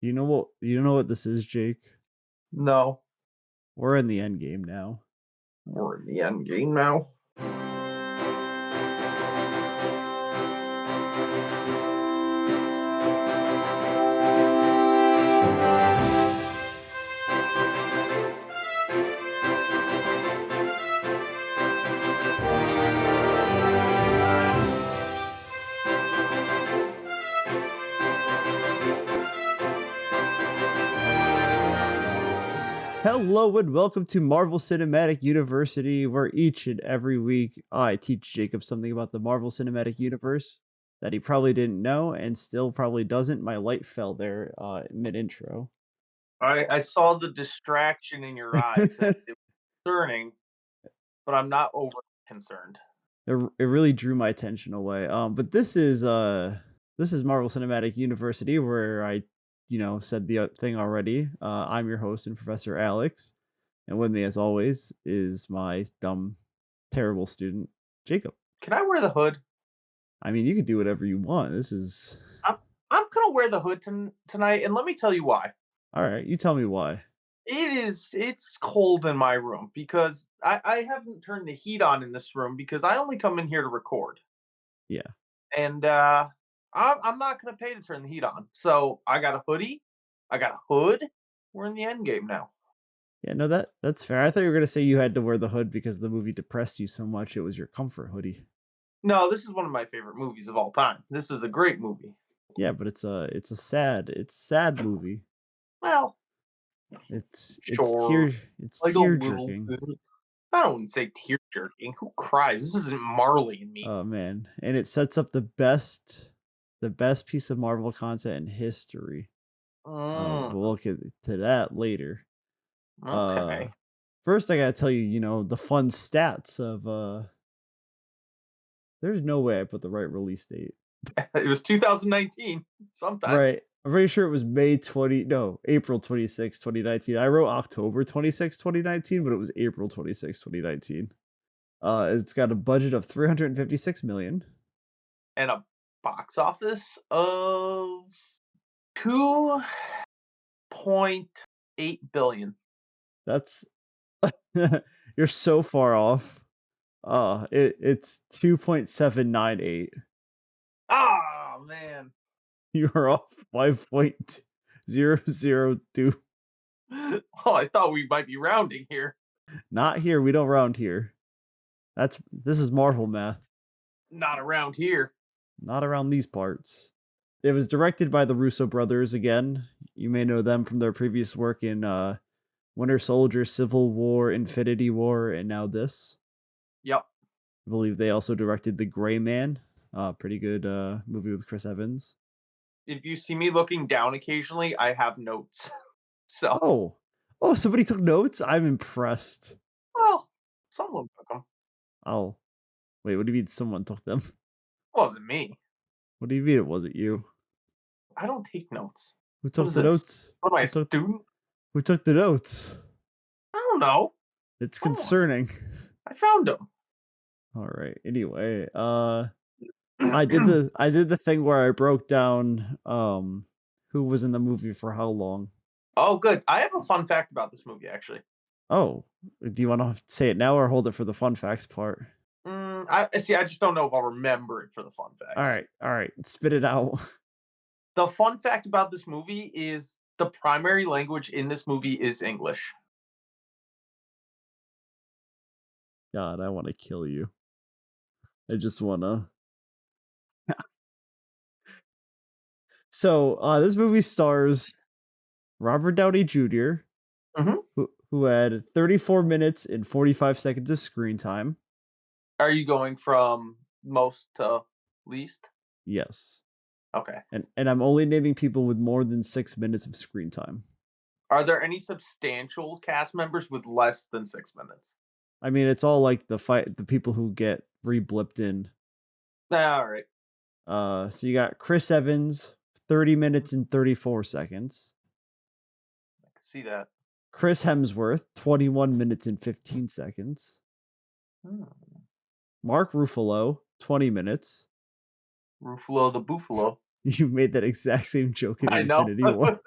You know what this is, Jake? No, We're in the end game now. we're in the end game now. Hello and welcome to Marvel Cinematic University, where each and every week I teach Jacob something about the Marvel Cinematic Universe that he probably didn't know and still probably doesn't. My light fell there mid intro. I saw the distraction in your eyes, and it was concerning, but I'm not over concerned. It really drew my attention away. But this is Marvel Cinematic University, where I said the thing already. I'm your host and Professor Alix, and with me, as always, is my dumb, terrible student Jacob. Can I wear the hood? I mean, you can do whatever you want. This is I'm I'm gonna wear the hood tonight, and let me tell you why. all right. You tell me why. It's cold in my room because I haven't turned the heat on in this room because I only come in here to record, Yeah, and I'm not gonna pay to turn the heat on. So I got a hoodie, I got a hood. We're in the end game now. yeah. No, that's fair. I thought you were gonna say you had to wear the hood because the movie depressed you so much. It was your comfort hoodie. No, this is one of my favorite movies of all time. This is a great movie. Yeah, but it's sad movie. Well, It's sure, like a tear little jerking. bit. I don't say tear jerking. Who cries? This isn't Marley and me. Oh man, and it sets up the best piece of Marvel content in history. But Mm, we'll get to that later. Uh, okay. First I gotta tell you, the fun stats of There's no way I put the right release date. It was 2019 sometime. Right. I'm pretty sure it was April 26, 2019. I wrote October 26, 2019, but it was April 26, 2019. It's got a budget of 356 million. And a box office of 2.8 billion. That's you're so far off. It's 2.798. Ah, man. You are off 5.002. Oh, I thought we might be rounding here. Not here. We don't round here. This is Marvel math. Not around here. Not around these parts. It was directed by the Russo brothers again. You may know them from their previous work in Winter Soldier, Civil War, Infinity War, and now this. Yep. I believe they also directed The Gray Man. Pretty good movie with Chris Evans. If you see me looking down occasionally, I have notes. So, Oh, oh, somebody took notes. I'm impressed. well, someone took them. Oh, wait. What do you mean someone took them? Wasn't me. What do you mean it wasn't you? I don't take notes. Who What took is the this? notes? What am I, Who a took student? who took the notes? I don't know. It's Come on. concerning. I found them. All right. Anyway, I did the thing where I broke down who was in the movie for how long. Oh, good. I have a fun fact about this movie, actually. Oh, do you want to say it now or hold it for the fun facts part? I see. I just don't know if I'll remember it for the fun facts. All right, spit it out. The fun fact about this movie is the primary language in this movie is English. God, I want to kill you. I just want to. So, this movie stars Robert Downey Jr., Hmm. who had 34 minutes and 45 seconds of screen time. Are you going from most to least? Yes. Okay. And I'm only naming people with more than 6 minutes of screen time. Are there any substantial cast members with less than 6 minutes? I mean, it's all like the people who get re-blipped in. All right. So you got Chris Evans, 30 minutes and 34 seconds. I can see that. Chris Hemsworth, 21 minutes and 15 seconds. Hmm. Mark Ruffalo, 20 minutes. Ruffalo the Buffalo. You made that exact same joke in I know. Infinity War.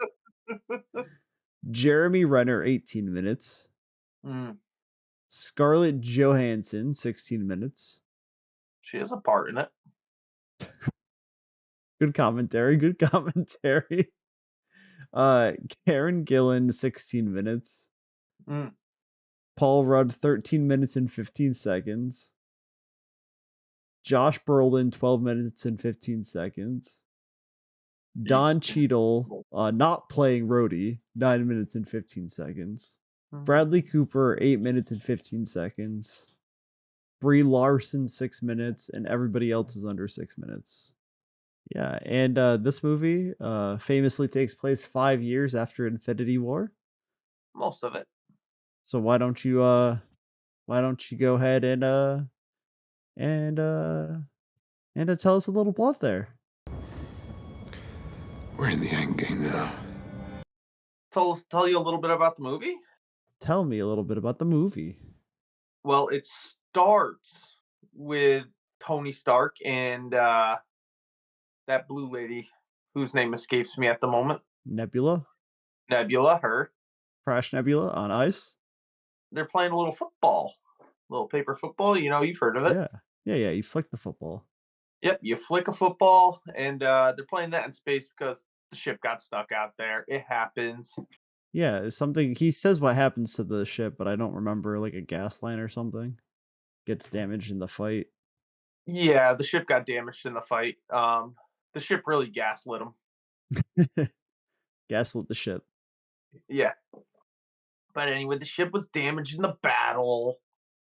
Jeremy Renner, 18 minutes. Mm, Scarlett Johansson, 16 minutes. she has a part in it. Good commentary, good commentary. Uh, Karen Gillan, 16 minutes. Mm, Paul Rudd, 13 minutes and 15 seconds. Josh Brolin, 12 minutes and 15 seconds. he's Don Cheadle, invisible. not playing Rhodey, 9 minutes and 15 seconds. Mm, Bradley Cooper, 8 minutes and 15 seconds. Brie Larson, 6 minutes, and everybody else is under 6 minutes. Yeah, and this movie famously takes place 5 years after Infinity War. most of it. So why don't you go ahead and tell us a little plot there? We're in the Endgame now. Tell you a little bit about the movie. Tell me a little bit about the movie. Well, it starts with Tony Stark and that blue lady whose name escapes me at the moment. Nebula, Nebula, her. Crash Nebula on ice. They're playing a little football, little paper football. You know, you've heard of it. Yeah, yeah. You flick the football. Yep, you flick a football, and they're playing that in space because the ship got stuck out there. It happens. Yeah, it's something he says what happens to the ship, but I don't remember like a gas line or something gets damaged in the fight. Yeah, the ship got damaged in the fight. The ship really gaslit them. Gaslit the ship. Yeah, but anyway, the ship was damaged in the battle.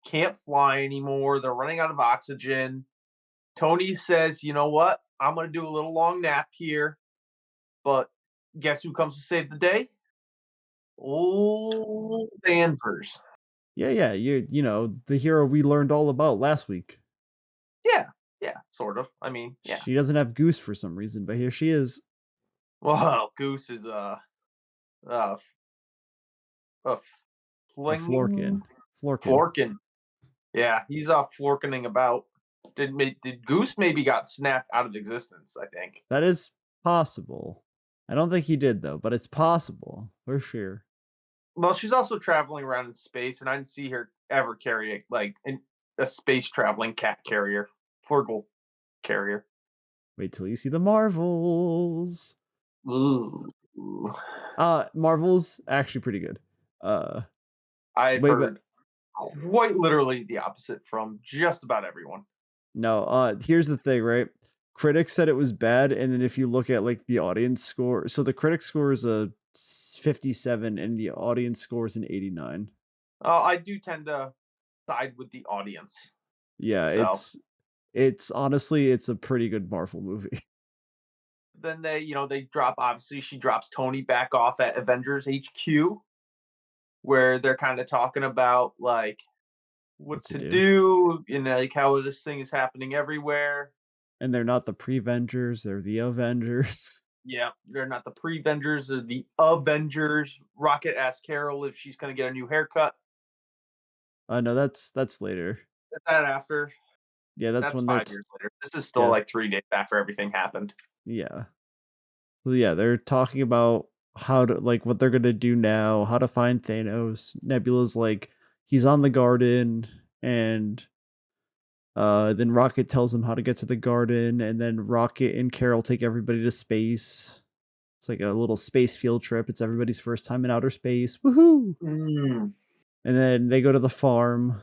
Can't fly anymore. They're running out of oxygen. Tony says, "You know what? I'm gonna do a little long nap here." But guess who comes to save the day? Old Danvers. Yeah. You know the hero we learned all about last week. Yeah, yeah, sort of. I mean, yeah. She doesn't have Goose for some reason, but here she is. Well, Goose is uh, uh A Florkin. flinging, Florkin. florking. Yeah, he's florkening about. Did Goose maybe got snapped out of existence? I think. That is possible. I don't think he did though, but it's possible for sure. Well, she's also traveling around in space, and I didn't see her ever carry a space traveling cat carrier, Flurgle carrier. Wait till you see the Marvels. Ooh. Marvels actually pretty good. I've Way but heard quite literally the opposite from just about everyone. no, here's the thing, right? Critics said it was bad, and then if you look at like the audience score, so the critic score is a 57 and the audience score is an 89. I do tend to side with the audience. Yeah, So it's honestly it's a pretty good Marvel movie. then they drop. Obviously, she drops Tony back off at Avengers HQ, where they're kind of talking about like What what to to do. do and like how this thing is happening everywhere. And they're not the Prevengers, they're the Avengers. Yeah, they're not the pre-Vengers, they're the Avengers. Rocket asks Carol if she's going to get a new haircut. No, that's later. Is that after? Yeah, that's That's when they're 5 years later. This is still yeah, like 3 days after everything happened. yeah. So yeah, they're talking about how to like what they're gonna do now, how to find Thanos. Nebula's like he's on the garden, and then Rocket tells him how to get to the garden, and then Rocket and Carol take everybody to space. It's like a little space field trip. It's everybody's first time in outer space. Woohoo! Mm. And then they go to the farm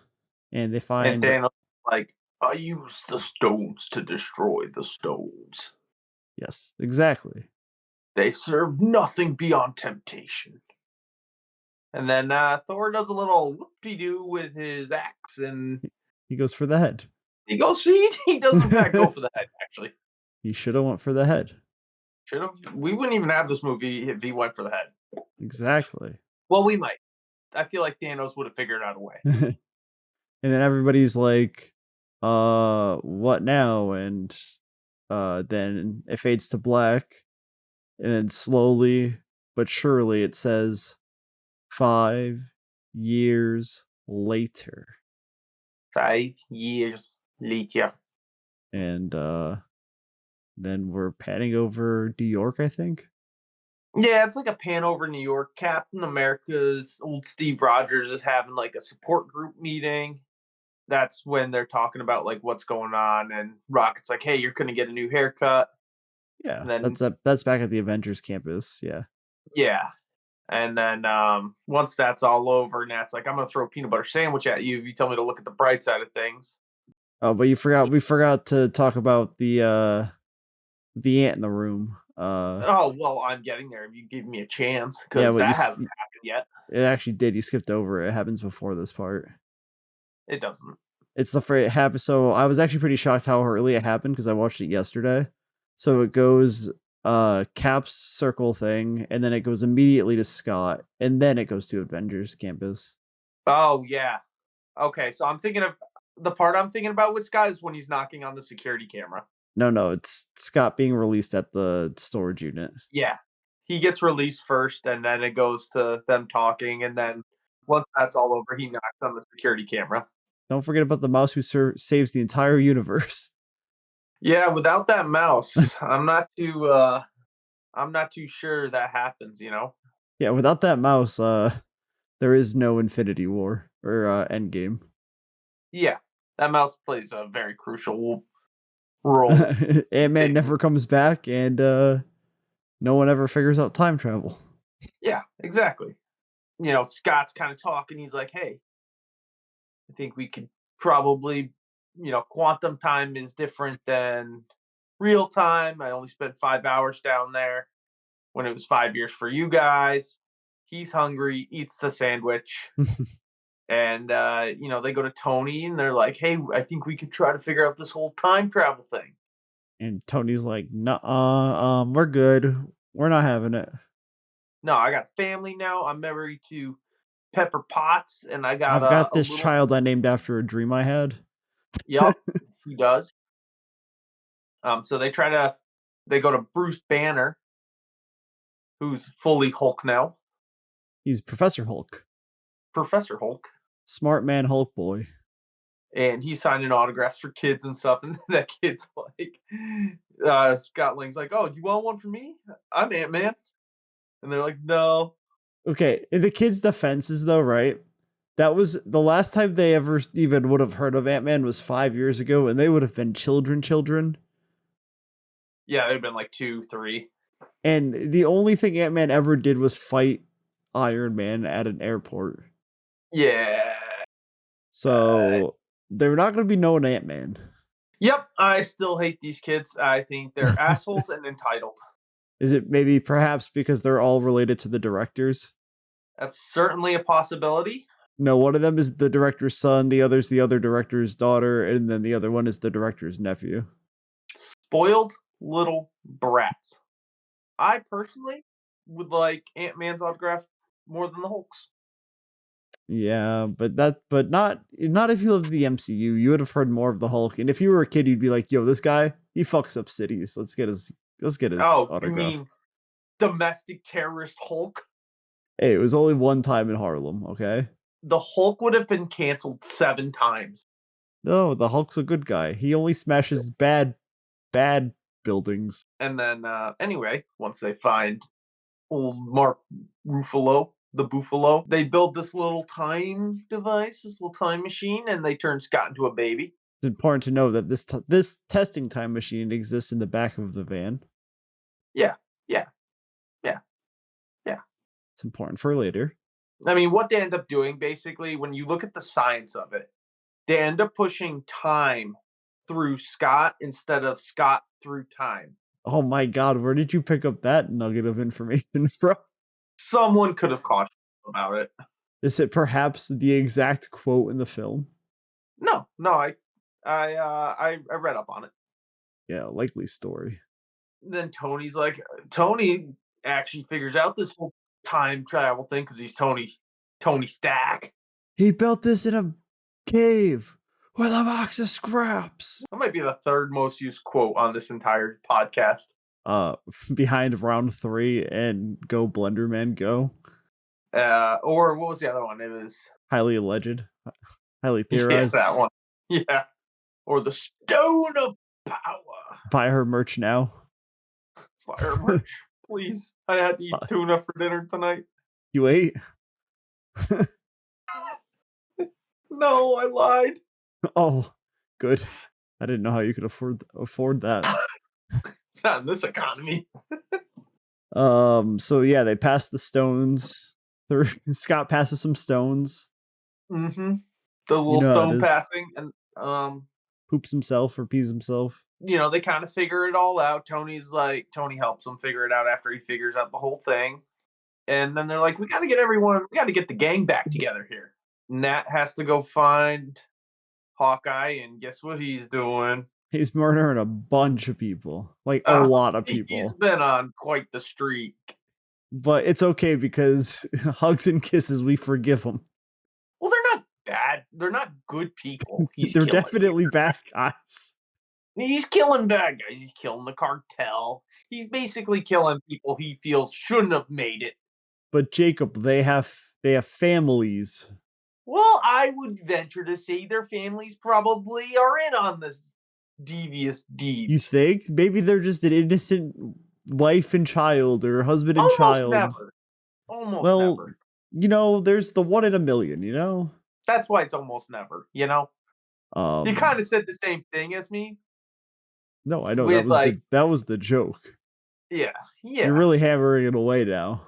and they And find Thanos like, I use the stones to destroy the stones. yes, exactly. They serve nothing beyond temptation. And then Thor does a little whoop-de-doo with his axe, and He goes for the head. he goes. He does in fact go for the head. Actually, He should have went for the head. should have. We wouldn't even have this movie if he went for the head. Exactly. Well, we might. I feel like Thanos would have figured out a way. And then everybody's like, what now? And then it fades to black, and then slowly but surely it says 5 years later. 5 years later. And then we're panning over New York, I think. Yeah, it's like a pan over New York. Captain America's old Steve Rogers is having like a support group meeting. That's when they're talking about like what's going on, and Rocket's like, "Hey, you're gonna get a new haircut." Yeah, And then that's back at the Avengers campus. Yeah. yeah, and then once that's all over, Nat's like, "I'm gonna throw a peanut butter sandwich at you if you tell me to look at the bright side of things." Oh, but we forgot to talk about the ant in the room. Oh well, I'm getting there. If you give me a chance, Yeah, because but that hasn't happened yet. it actually did. You skipped over it. It happens before this part. It doesn't. It's the phrase it happened. So I was actually pretty shocked how early it happened because I watched it yesterday. So it goes Cap's circle thing, and then it goes immediately to Scott, and then it goes to Avengers campus. Oh yeah. Okay, so I'm thinking of the part I'm thinking about with Scott is when he's knocking on the security camera. No, no, it's Scott being released at the storage unit. Yeah. He gets released first, and then it goes to them talking, and then once that's all over, he knocks on the security camera. Don't forget about the mouse who saves the entire universe. Yeah, without that mouse, I'm not too sure that happens, you know? Yeah, without that mouse, there is no Infinity War or Endgame. Yeah. That mouse plays a very crucial role, to Ant say Man the least. never comes back, and no one ever figures out time travel. Yeah, exactly. You know, Scott's kinda talking, he's like, "Hey, I think we could probably, quantum time is different than real time. I only spent 5 hours down there when it was 5 years for you guys." He's hungry, eats the sandwich, and they go to Tony and they're like, "Hey, I think we could try to figure out this whole time travel thing." And Tony's like, "Nuh, we're good. We're not having it. No, I got family now. I'm married to Pepper Potts, and I got I've got a this little. child I named after a dream I had." Yup, he does. So they go to Bruce Banner, who's fully Hulk now, He's Professor Hulk, Professor Hulk, smart man Hulk boy. and he's signing autographs for kids and stuff. And that kid's like, Scott Lang's like, "Oh, do you want one for me? I'm Ant Man." And they're like, "No." Okay, in the kids' defenses though, right? That was the last time they ever even would have heard of Ant Man was 5 years ago, and they would have been children. Yeah, they've been like 2, 3. And the only thing Ant Man ever did was fight Iron Man at an airport. Yeah. So they're not going to be known Ant Man. Yep. I still hate these kids. I think they're assholes and entitled. Is it maybe perhaps because they're all related to the directors? That's certainly a possibility. No, one of them is the director's son, the other's the other director's daughter, and then the other one is the director's nephew. Spoiled little brats. I personally would like Ant Man's autograph more than the Hulk's. Yeah, but not if you love the MCU. You would have heard more of the Hulk. And if you were a kid, you'd be like, "Yo, this guy, he fucks up cities. Let's get his Oh, you autograph." mean domestic terrorist Hulk? Hey, it was only one time in Harlem, okay? The Hulk would have been canceled 7 times. No, the Hulk's a good guy. He only smashes bad buildings. And then, anyway, once they find old Mark Ruffalo, the Buffalo, they build this little time device, this little time machine, and they turn Scott into a baby. It's important to know that this testing time machine exists in the back of the van. Yeah, yeah, yeah, yeah. It's important for later. I mean, what they end up doing basically, when you look at the science of it, they end up pushing time through Scott instead of Scott through time. Oh my god, where did you pick up that nugget of information from? Someone could have cautioned about it. Is it perhaps the exact quote in the film? No, no, I read up on it. Yeah, likely story. Then Tony's like, Tony actually figures out this whole time travel thing because he's Tony Stack. He built this in a cave with a box of scraps. That might be the third most used quote on this entire podcast. Uh, behind round 3 and go Blenderman go. Or what was the other one? It was Highly alleged, highly yeah, theorized. that one. Yeah. Or the Stone of Power. Buy her merch now. Fire merch, please. I had to eat Uh, tuna for dinner tonight. you ate? No, I lied. Oh, good. I didn't know how you could afford that. Not in this economy. So yeah, they pass the stones. Scott passes some stones. Mm-hmm. The You little know how it stone is. passing, and Poops himself or pees himself. they kind of figure it all out. Tony helps them figure it out after he figures out the whole thing. And then they're like, we got to get the gang back together here. Nat has to go find Hawkeye, and guess what he's doing? He's murdering a bunch of people, like a Uh, lot of he's people. been on quite the streak. But it's okay because hugs and kisses, we forgive him. Well, they're not bad. They're not good people. He's They're killing definitely bad guys. He's killing bad guys. He's killing the cartel. He's basically killing people he feels shouldn't have made it. But Jacob, they have families. Well, I would venture to say their families probably are in on this devious You deeds. think? Maybe they're just an innocent wife and child or husband and Almost child. never. Almost Well, never. there's the one in a million, you know? That's why it's almost never. You Um, kind of said the same thing as me no, I know with like, that was the joke. yeah, You're yeah, really hammering it away now.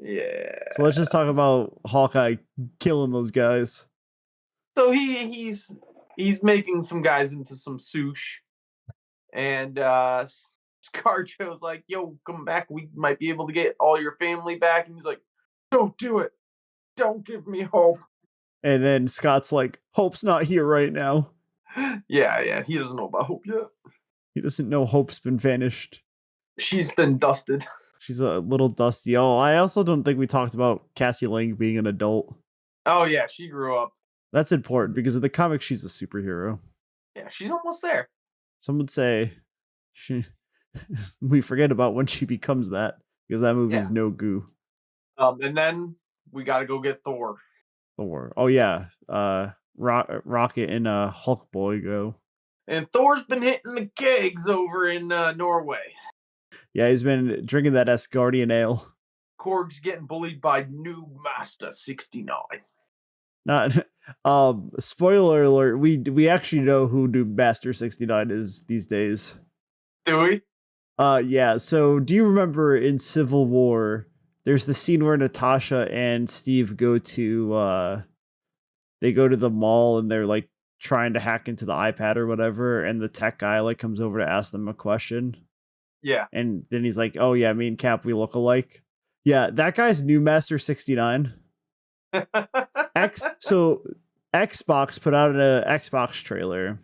So yeah. let's just talk about Hawkeye killing those guys. So he's making some guys into some sushi. And ScarJo's like, "Yo, come back. We might be able to get all your family back." And he's like, "Don't do it. Don't give me hope." And then Scott's like, Hope's not here right now. Yeah, yeah. He doesn't know about hope yet. He doesn't know Hope's been vanished. She's been dusted. She's a little dusty. Oh, I also don't think we talked about Cassie Lang being an adult. Oh yeah, she grew up. That's important because in the comics, she's a superhero. Yeah, she's almost there. Some would say she we forget about when she becomes that because that Yeah. movie's no goo. And then we got to go get Thor. Thor. Oh yeah, Rocket and Hulk Boy go. And Thor's been hitting the kegs over in Norway. Yeah, he's been drinking that Asgardian ale. Korg's getting bullied by new Master 69. Not spoiler alert, we actually know who New Master 69 is these days. Do we? Yeah, so do you remember in Civil War there's the scene where Natasha and Steve they go to the mall and they're like trying to hack into the iPad or whatever, and the tech guy like comes over to ask them a question. Yeah. And then he's like, "Oh yeah, me and Cap, we look alike." Yeah, that guy's New Master 69. So Xbox put out an Xbox trailer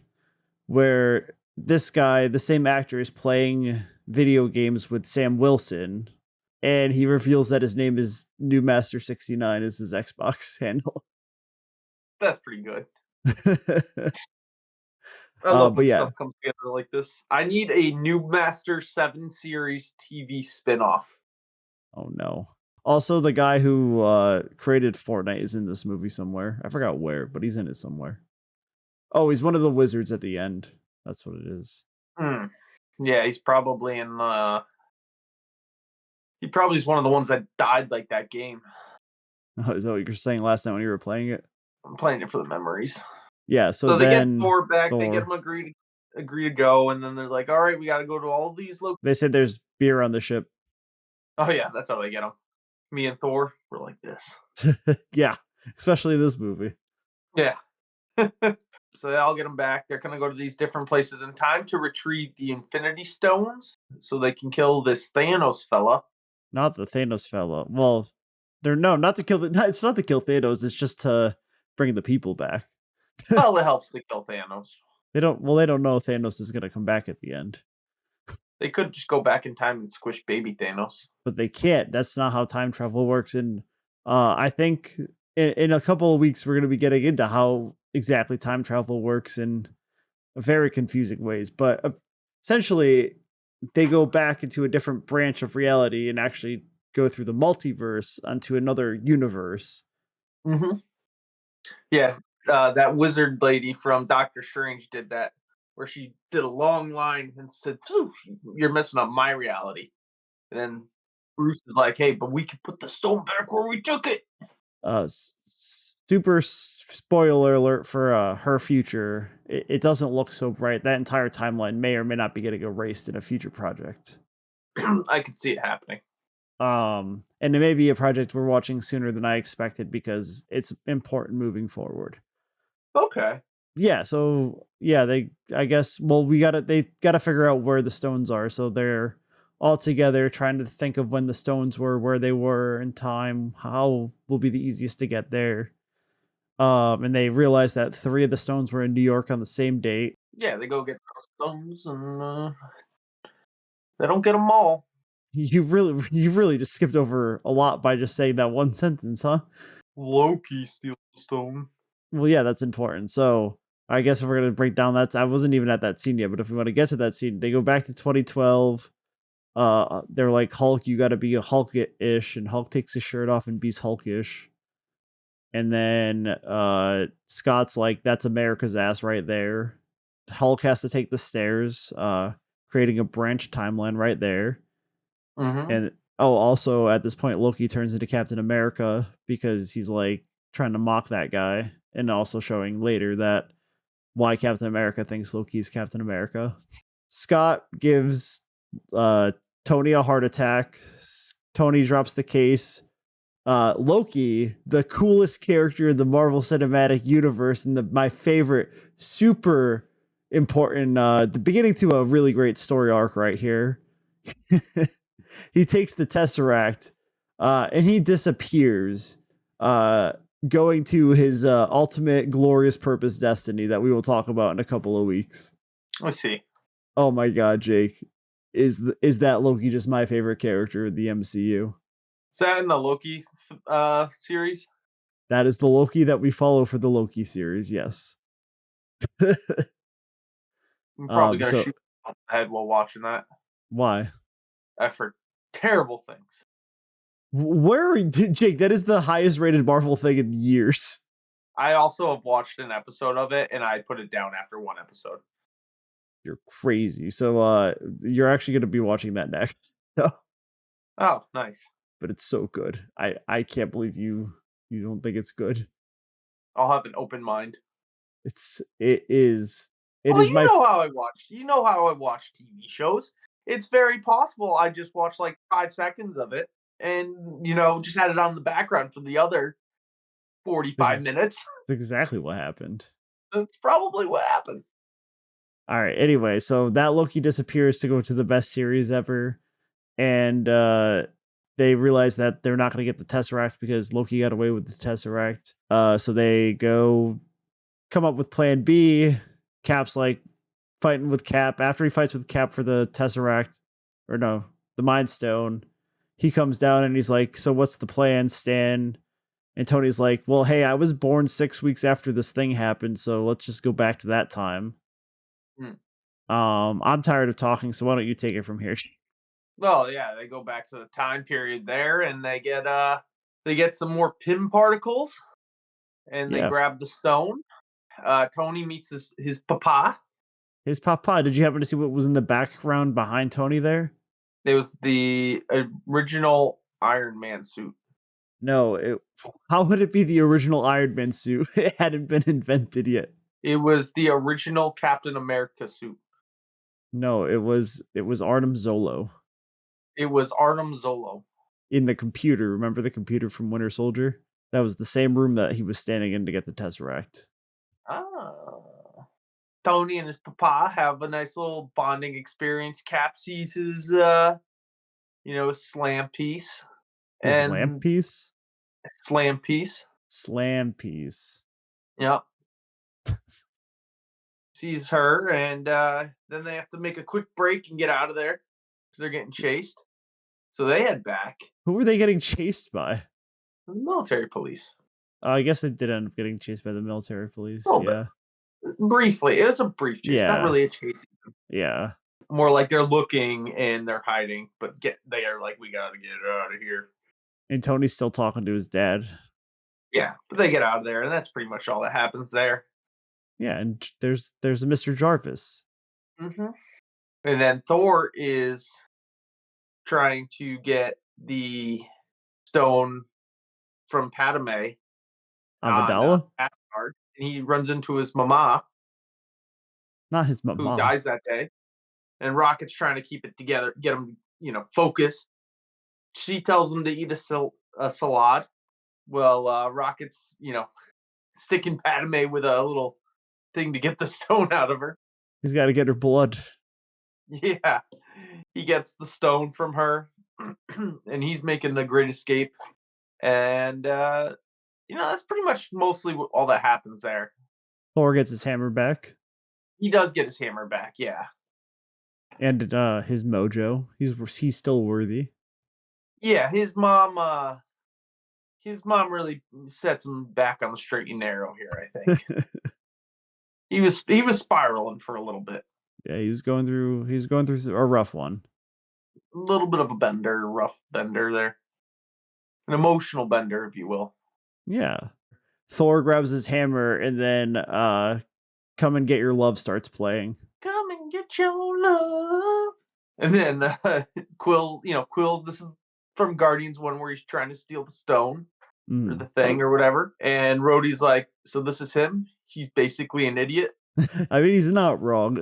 where this guy, the same actor, is playing video games with Sam Wilson, and he reveals that his name is New Master 69 is his Xbox handle. That's pretty good. I love But when yeah, stuff comes together like this. I need a new Master 7 series TV spinoff. oh no. Also, the guy who created Fortnite is in this movie somewhere. I forgot where, but he's in it somewhere. Oh, he's one of the wizards at the end. That's what it is. Hmm. Yeah, he's probably in he probably is one of the ones that died like that game. Oh, is that what you were saying last night when you were playing it? I'm playing it for the memories. Yeah, so So they get then Thor back, they get Thor. him agree to go, and then they're like, "All right, we got to go to all these They said there's beer on the ship. Oh yeah, that's how they get him. Me and Thor, we're like this. Yeah, especially this movie. Yeah. So they all get them back. They're gonna go to these different places in time to retrieve the Infinity Stones, so they can kill this Thanos fella. Not the Thanos fella. Well, they're no, not to kill the. It's not to kill Thanos. It's just to bring the people back. Well, it helps to kill Thanos. They don't. Well, they don't know Thanos is gonna come back at the end, They could just go back in time and squish baby Thanos. but they can't. That's not how time travel works. And I think in a couple of weeks we're gonna be getting into how exactly time travel works in very confusing ways. But essentially, they go back into a different branch of reality and actually go through the multiverse onto another universe. Mm-hmm. Yeah, that wizard lady from Doctor Strange did that, where she did a long line and said, "Phew, you're messing up my reality." And then Bruce is like, "Hey, but we can put the stone back where we took it." Super spoiler alert for her future. It doesn't look so bright. That entire timeline may or may not be getting erased in a future project. I could see it happening. And it may be a project we're watching sooner than I expected because it's important moving forward. Okay. Yeah, so yeah, they I guess well they gotta figure out where the stones are. So they're all together trying to think of when the stones were, where they were in time, how will be the easiest to get there. And they realized that 3 of the stones were in New York on the same date. Yeah, they go get those stones and they don't get them all. You really just skipped over a lot by just saying that one sentence, huh? Loki steals the stone. Well, yeah, that's important. So, I guess if we're gonna break down that I wasn't even at that scene yet, but if we wanna get to that scene, they go back to 2012. They're like, "Hulk, you gotta be a Hulk-ish," and Hulk takes his shirt off and be Hulkish. And then, Scott's like, "That's America's ass right there." Hulk has to take the stairs, creating a branch timeline right there. Mhm. And oh, also at this point, Loki turns into Captain America because he's like trying to mock that guy, and also showing later that why Captain America thinks Loki is Captain America. Scott gives uh, Tony a heart attack. Tony drops the case. Loki, the coolest character in the Marvel Cinematic Universe, and my favorite, super important, the beginning to a really great story arc right here. He takes the Tesseract, and he disappears, uh, going to his ultimate glorious purpose destiny that we will talk about in a couple of weeks. Let's see. Oh my god, Jake. Is that Loki just my favorite character in the MCU? Is that in the Loki series? That is the Loki that we follow for the Loki series, yes. I'm probably gonna So shoot myself in the head while watching that. why? I've heard terrible things. Where are Jake? That is the highest rated Marvel thing in years. I also have watched an episode of it, and I put it down after one episode. You're crazy. So you're actually going to be watching that next. No, Oh, nice. but it's so good. I can't believe you don't think it's good. I'll have an open mind. It is it Well, is my you know how I watch TV shows. It's very possible I just watched like 5 seconds of it and, just had it on the background for the other 45 ex- minutes. exactly what happened. That's probably what happened. All right. Anyway, so that Loki disappears to go to the best series ever, and they realize that they're not going to get the Tesseract because Loki got away with the Tesseract. So they go come up with Plan B. Cap's like fighting with Cap after he fights with Cap for the Tesseract, or no, the Mind Stone. He comes down and he's like, "So what's the plan, Stan?" And Tony's like, "Well, hey, I was born 6 weeks after this thing happened, so let's just go back to that time." Hmm. I'm tired of talking, so why don't you take it from here? Well, yeah, they go back to the time period there and they get some more Pym particles and they Yeah, grab the stone. Tony meets his papa. his papa. Did you happen to see what was in the background behind Tony there? It was the original Iron Man suit. No, how would it be the original Iron Man suit? It hadn't been invented yet. It was the original Captain America suit. No, it was Arnim Zolo It was Arnim Zolo. in the computer. Remember the computer from Winter Soldier? That was the same room that he was standing in to get the Tesseract. Ah. Tony and his papa have a nice little bonding experience. Cap sees his, slam piece His lamp and piece? slam piece. Slam piece. Yep. Sees her, and then they have to make a quick break and get out of there because they're getting chased. So they head back. Who were they getting chased by? The military police. I guess they did end up getting chased by the military A police. little bit. Yeah. Briefly. It was a brief chase, not Yeah. really a chase. Yeah. More like they're looking and they're hiding, but they are like, we gotta get out of here. And Tony's still talking to his dad. Yeah, but they get out of there, and that's pretty much all that happens there. Yeah, and there's a Mr. Jarvis. And then Thor is trying to get the stone from Padme on Amidala? Asgard, and he runs into his mama, Not his who mama. dies that day, and Rocket's trying to keep it together, get him, focused. She tells him to eat a salad. Well, Rocket's, sticking Padme with a little thing to get the stone out of her. He's gotta get her blood. Yeah, he gets the stone from her, and he's making the great escape. And that's pretty much mostly all that happens there. Thor gets his hammer back He does get his hammer back, yeah. and, his mojo. He's still worthy. Yeah, his mom really sets him back on the straight and narrow here, I think. He was spiraling for a little bit. Yeah, he was going through a rough one. A little bit of a bender, rough bender there. An emotional bender, if you will. Yeah. Thor grabs his hammer and then, "Come and Get Your Love" starts playing. Come and get your love. And then Quill, this is from Guardians one where he's trying to steal the stone or Mm. the thing or whatever. And Rhodey's like, so this is him? He's basically an idiot. I mean, he's not wrong.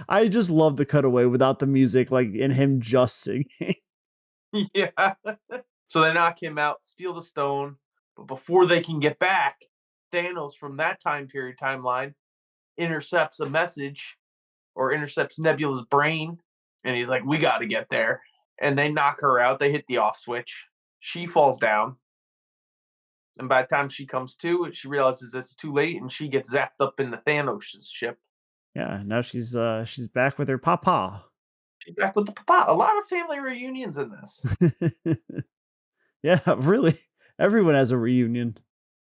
I just love the cutaway without the music, like, and him just singing. Yeah. So they knock him out, steal the stone, but before they can get back, Thanos from that time period timeline intercepts a message or intercepts Nebula's brain, and he's like, "We got to get there." And they knock her out. They hit the off switch. She falls down, and by the time she comes to, she realizes it's too late, and she gets zapped up in the Thanos' ship. Yeah, now she's back with her papa. She's back with the papa. A lot of family reunions in this. Yeah, really. Everyone has a reunion.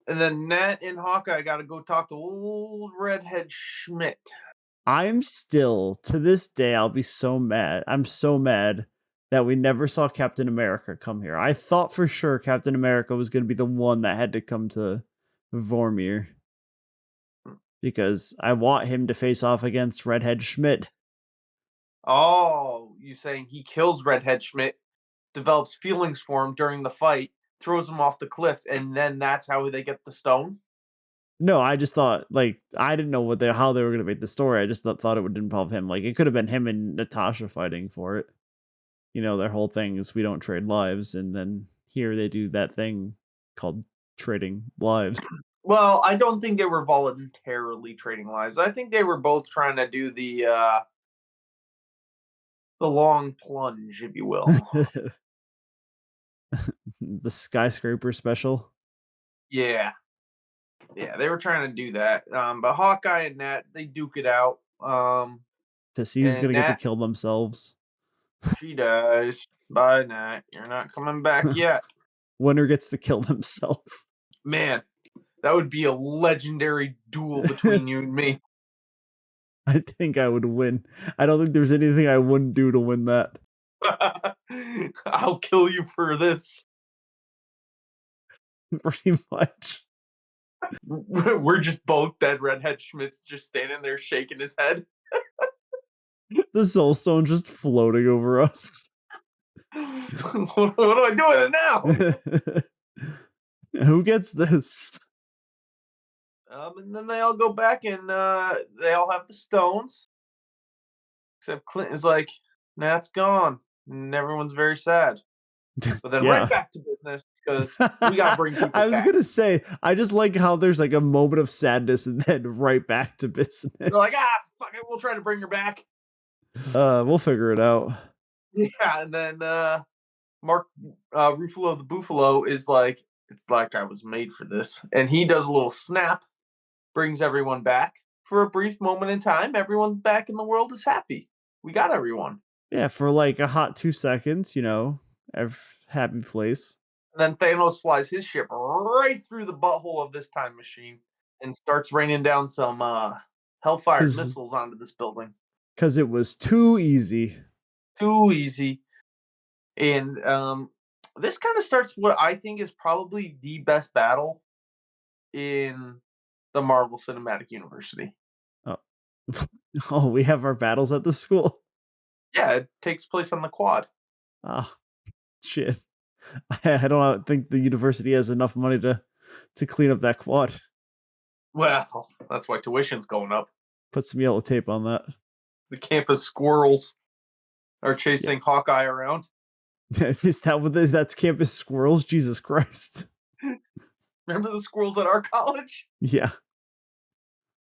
And then Nat and Hawkeye got to go talk to old redhead Schmidt. I'm still to this day, I'll be so mad. I'm so mad that we never saw Captain America come here. I thought for sure Captain America was going to be the one that had to come to Vormir because I want him to face off against Redhead Schmidt. Oh, you saying he kills redhead Schmidt, develops feelings for him during the fight, throws him off the cliff, and then that's how they get the stone? No, I just thought like I didn't know how they were going to make the story. I just thought it would involve him. Like it could have been him and Natasha fighting for it. Their whole thing is we don't trade lives, and then here they do that thing called trading lives. Well, I don't think they were voluntarily trading lives. I think they were both trying to do the long plunge, if you will. The skyscraper special. Yeah. Yeah, they were trying to do that. But Hawkeye and Nat, they duke it out. To see who's And gonna get to Nat, kill themselves. she dies. Bye, Nat. You're not coming back yet. Winner gets to kill themself. Man, that would be a legendary duel between you and me. I think I would win. I don't think there's anything I wouldn't do to win that. I'll kill you for this. Pretty much. We're just both dead. Redhead Schmidt's just standing there shaking his head. The soul stone just floating over us. What do I do with it now? Who gets this? And then they all go back and they all have the stones. Except Clinton's like, nah, it's gone. And everyone's very sad. But then right Yeah. back to business because we got to bring people I was back. gonna say, I just like how there's like a moment of sadness and then right back to business. They're like, fuck it, we'll try to bring her back. We'll figure it out. Yeah, and then Mark Ruffalo the Buffalo is like, it's like I was made for this. And he does a little snap, brings everyone back. For a brief moment in time, everyone back in the world is happy. We got everyone. Yeah, for like a hot 2 seconds, happy place. And then Thanos flies his ship right through the butthole of this time machine and starts raining down some Hellfire missiles onto this building. Because it was too easy. Too easy. And this kind of starts what I think is probably the best battle in the Marvel Cinematic Universe. Oh. Oh, we have our battles at the school. Yeah, it takes place on the quad. Ah, shit. I don't think the university has enough money to clean up that quad. Well, that's why tuition's going up. Put some yellow tape on that. The campus squirrels are Yeah. chasing Hawkeye around. Is that what that's campus squirrels? Jesus Christ. Remember the squirrels at our college? Yeah,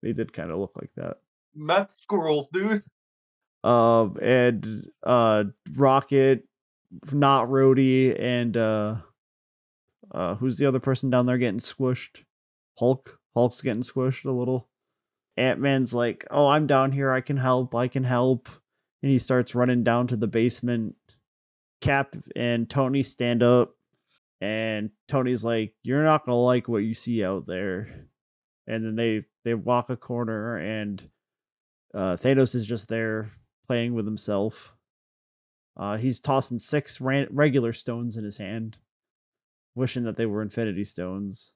they did kind of look like that. Meth squirrels, dude. And Rocket, not Rhodey, and who's the other person down there getting squished? Hulk. Hulk's getting squished a little. Ant-Man's like, "Oh, I'm down here. I can help. I can help." And he starts running down to the basement. Cap and Tony stand up, and Tony's like, "You're not gonna like what you see out there." And then they walk a corner, and Thanos is just there playing with himself. He's tossing six regular stones in his hand, wishing that they were Infinity Stones.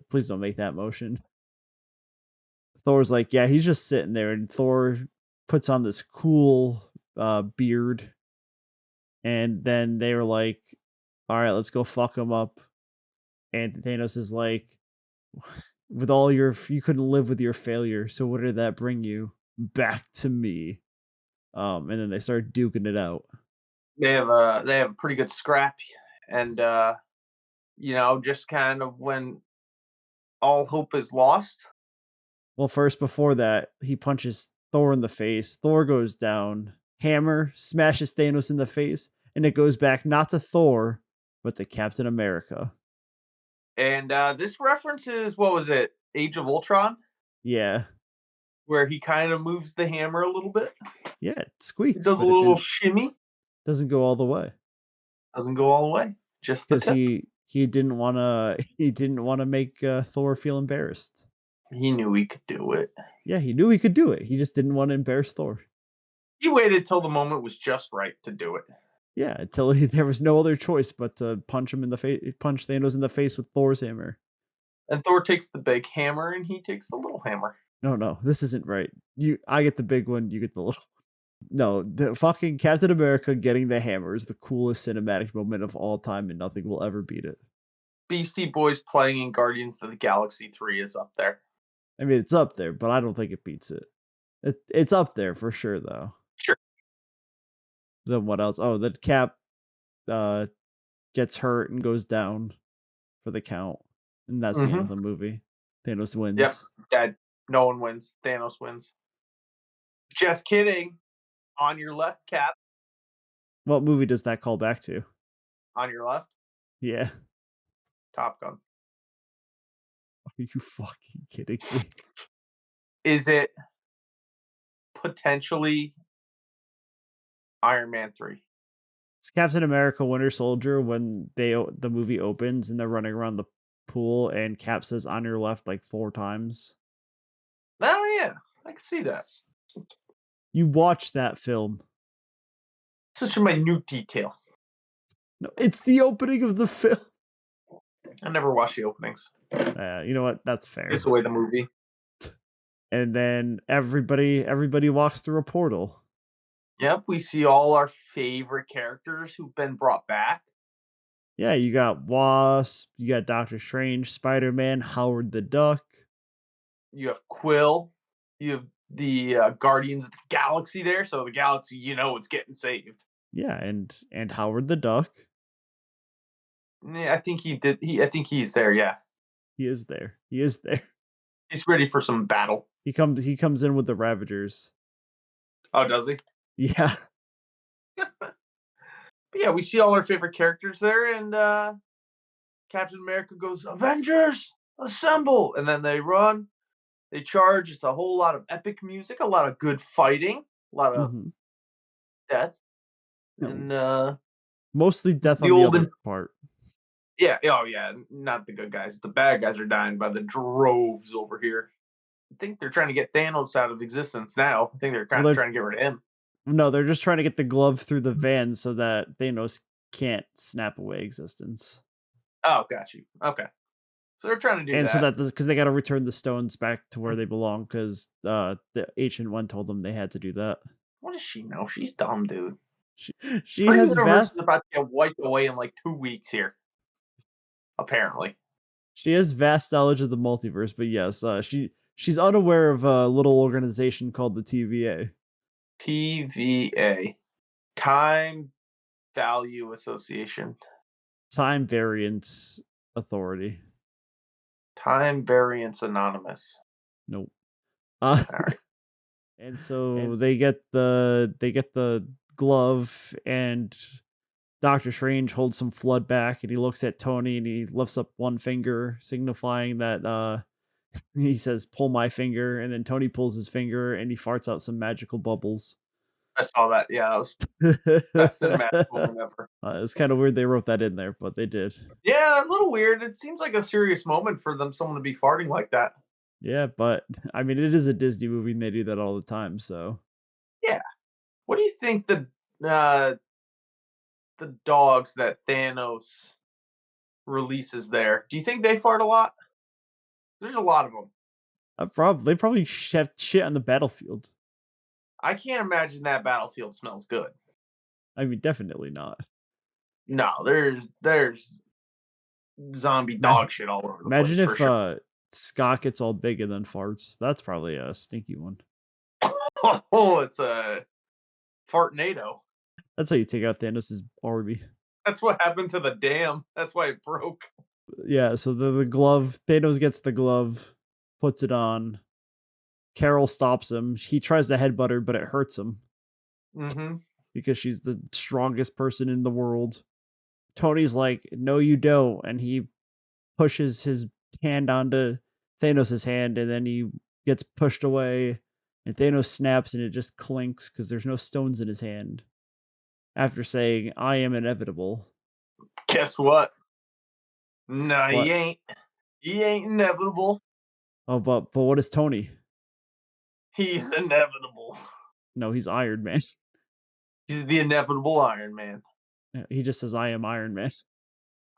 Please don't make that motion. Thor's like, yeah, he's just sitting there, and Thor puts on this cool beard, and then they were like, "All right, let's go fuck him up." And Thanos is like, "With all your, you couldn't live with your failure, so what did that bring you? Back to me." And then they start duking it out. They have a pretty good scrap, and just kind of when all hope is lost. Well, first, before that, he punches Thor in the face. Thor goes down. Hammer smashes Thanos in the face, and it goes back not to Thor, but to Captain America. And this references what was it, Age of Ultron, Yeah, where he kind of moves the hammer a little bit. yeah, it It squeaks, does a but it little didn't shimmy. doesn't go all the way Doesn't go all the way, just the because tip. he didn't want to he didn't want to make Thor feel embarrassed. He knew he could do it. Yeah, he knew he could do it. He just didn't want to embarrass Thor. He waited till the moment was just right to do it. Yeah, until there was no other choice but to punch him in the face, punch Thanos in the face with Thor's hammer. And Thor takes the big hammer, and he takes the little hammer. No, no, this isn't right. I get the big one, you get the little. No, the fucking Captain America getting the hammer is the coolest cinematic moment of all time, and nothing will ever beat it. Beastie Boys playing in Guardians of the Galaxy 3 is up there. I mean, it's up there, but I don't think it beats it. It's up there for sure, though. Sure. Then what else? Oh, the Cap uh, gets hurt and goes down for the count, and that's the end of Mhm. the movie. Thanos Yep. wins. Dead. No one wins. Thanos wins. Just kidding. On your left, Cap. What movie does that call back to? On your left, Yeah. Top Gun. Are you fucking kidding me? Is it potentially Iron Man 3? It's Captain America Winter Soldier when the movie opens and they're running around the pool and Cap says on your left like 4 times. Oh, yeah. I can see that. You watch that film. Such a minute detail. No, it's the opening of the film. I never watched the openings. You know what? That's It's fair. the way the movie. And then everybody walks through a portal. Yep, we see all our favorite characters who've been brought back. Yeah, you got Wasp, you got Doctor Strange, Spider-Man, Howard the Duck. You have Quill. You have the Guardians of the Galaxy there. So the galaxy, it's getting saved. Yeah, and Howard the Duck. Yeah, I think he did. I think he's there. Yeah, He is there. He is there. he's ready for some battle. He comes in with the Ravagers. Oh, does he? Yeah. But yeah, we see all our favorite characters there, and Captain America goes, "Avengers, assemble!" And then they run, they charge. It's a whole lot of epic music, a lot of good fighting, a lot of Mhm. death, No, and mostly death the on the old other part. yeah, oh yeah, not the good guys. The bad guys are dying by the droves over here. I think they're trying to get Thanos out of existence now. I think they're Well, kind of trying to get rid of him. no, they're just trying to get the glove through the van so that Thanos can't snap away existence. Oh, got you. Okay, so they're trying to do And so that. that because they got to return the stones back to where they belong, because the ancient one told them they had to do that. What does she know? She's dumb, dude. She she Her has universe is vast about to get wiped away in like 2 weeks here, apparently. she has vast knowledge of the multiverse, but yes, she's unaware of a little organization called the TVA, TVA. Time Value Association. Time Variance Authority. Time Variance Anonymous. Nope. All right. And so they get the glove, and Doctor Strange holds some flood back, and he looks at Tony and he lifts up one finger, signifying that he says, "Pull my finger," and then Tony pulls his finger and he farts out some magical bubbles. I saw that. Yeah, that was best cinematic moment ever. It's kind of weird they wrote that in there, but they did. Yeah, a little weird. It seems like a serious moment for someone to be farting like that. Yeah, but I mean, it is a Disney movie and they do that all the time. So Yeah. What do you think uh, the dogs that Thanos releases there? Do you think they fart a lot? There's a lot of them. they probably have shit on the battlefield. I can't imagine that battlefield smells good. I mean, definitely not. No, there's zombie Ma- dog shit all over the Imagine place for if sure. Scott gets all big and then farts. That's probably a stinky one. Oh, it's a fartnado. That's how you take out Thanos' army. That's what happened to the dam. That's why it broke. Yeah, so the glove, Thanos gets the glove, puts it on. Carol stops him. He tries to headbutt her, but it hurts him Hmm. because she's the strongest person in the world. Tony's like, "No, you don't," and he pushes his hand onto Thanos' hand, and then he gets pushed away, and Thanos snaps, and it just clinks because there's no stones in his hand. After saying, "I am inevitable." Guess what? No, he What? ain't. He ain't inevitable. Oh, but what is Tony? He's inevitable. No, he's Iron Man. He's the inevitable Iron Man. He just says, "I am Iron Man."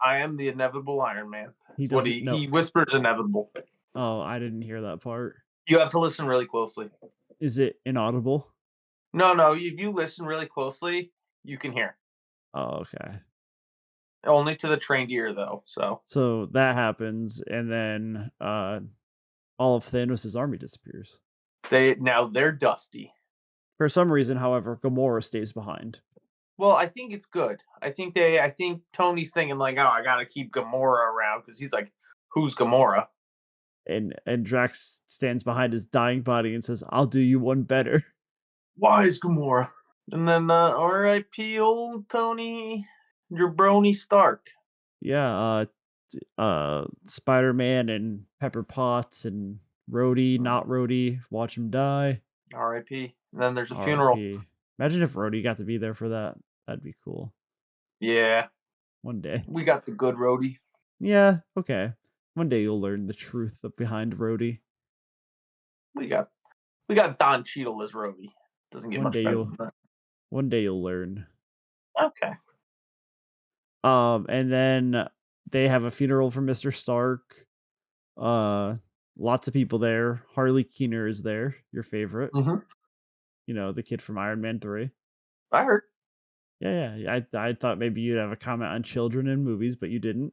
I am the inevitable Iron Man. He That's what doesn't he know. he whispers inevitable. Oh, I didn't hear that part. You have to listen really closely. Is it inaudible? No, no, if you listen really closely, you can hear. Oh, okay. Only to the trained ear though. So So that happens, and then all of Thanos' army disappears. they're dusty. For some reason, however, Gamora stays behind. Well, I think it's good. I think Tony's thinking like, oh, I gotta keep Gamora around because he's like, who's Gamora? And Drax stands behind his dying body and says, "I'll do you one better." Why is Gamora? And then R.I.P. old Tony Jabroni Stark. Yeah, Spider-Man and Pepper Potts and Rhodey, not Rhodey, watch him die. R.I.P. And then there's a funeral. R.I.P. Imagine if Rhodey got to be there for that. That'd be cool. Yeah, One day. we got the good roadie. Yeah, okay. One day you'll learn the truth behind Rhodey. We got we got Don Cheadle as roadie. Doesn't get One much day better you'll than that. one day you'll learn. Okay. And then they have a funeral for Mr. Stark. Uh, Lots of people there. Harley Keener is there, your favorite. Hmm. You know, the kid from Iron Man 3. I heard. Yeah. I thought maybe you'd have a comment on children in movies, but you didn't.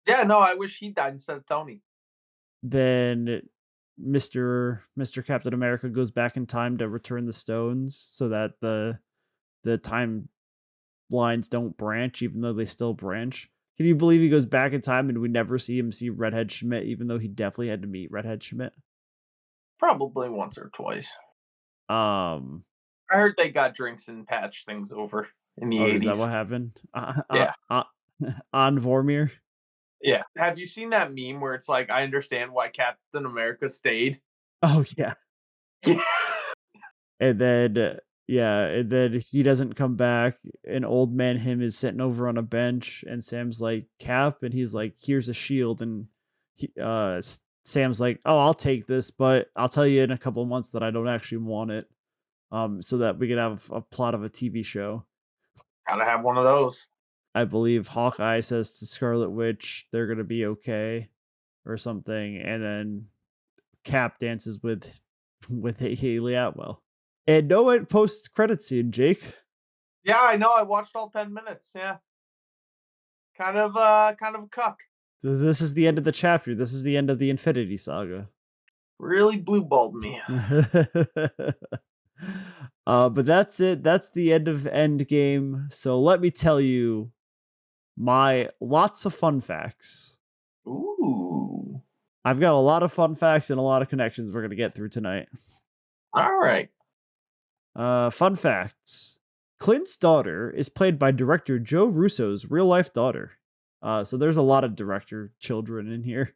Yeah, no, I wish he died instead of Tony. Then Mr. Captain America goes back in time to return the stones so that the time lines don't branch, even though they still branch. Can you believe he goes back in time and we never see him see Redhead Schmidt, even though he definitely had to meet Redhead Schmidt? Probably once or twice. Um, I heard they got drinks and patched things over in the oh, is that 80s. what happened? Yeah. On Vormir? Yeah. Have you seen that meme where it's like, I understand why Captain America stayed? Oh yeah. Yeah. And then yeah, and then he doesn't come back. An old man him is sitting over on a bench, and Sam's like, "Cap," and he's like, "Here's a shield," and Sam's like, "Oh, I'll take this, but I'll tell you in a couple of months that I don't actually want it." So that we can have a plot of a TV show. Gotta have one of those. I believe Hawkeye says to Scarlet Witch they're gonna be okay or something, and then Cap dances with Haley Atwell. And no post credit scene, Jake. Yeah, I know. I watched all 10 minutes. Yeah, kind of a cuck. This is the end of the chapter. This is the end of the Infinity Saga. Really blue balled me. But that's it. That's the end of Endgame. So let me tell you my lots of fun facts. Ooh. I've got a lot of fun facts and a lot of connections we're gonna get through tonight. All right. Fun facts. Clint's daughter is played by director Joe Russo's real life daughter. So there's a lot of director children in here.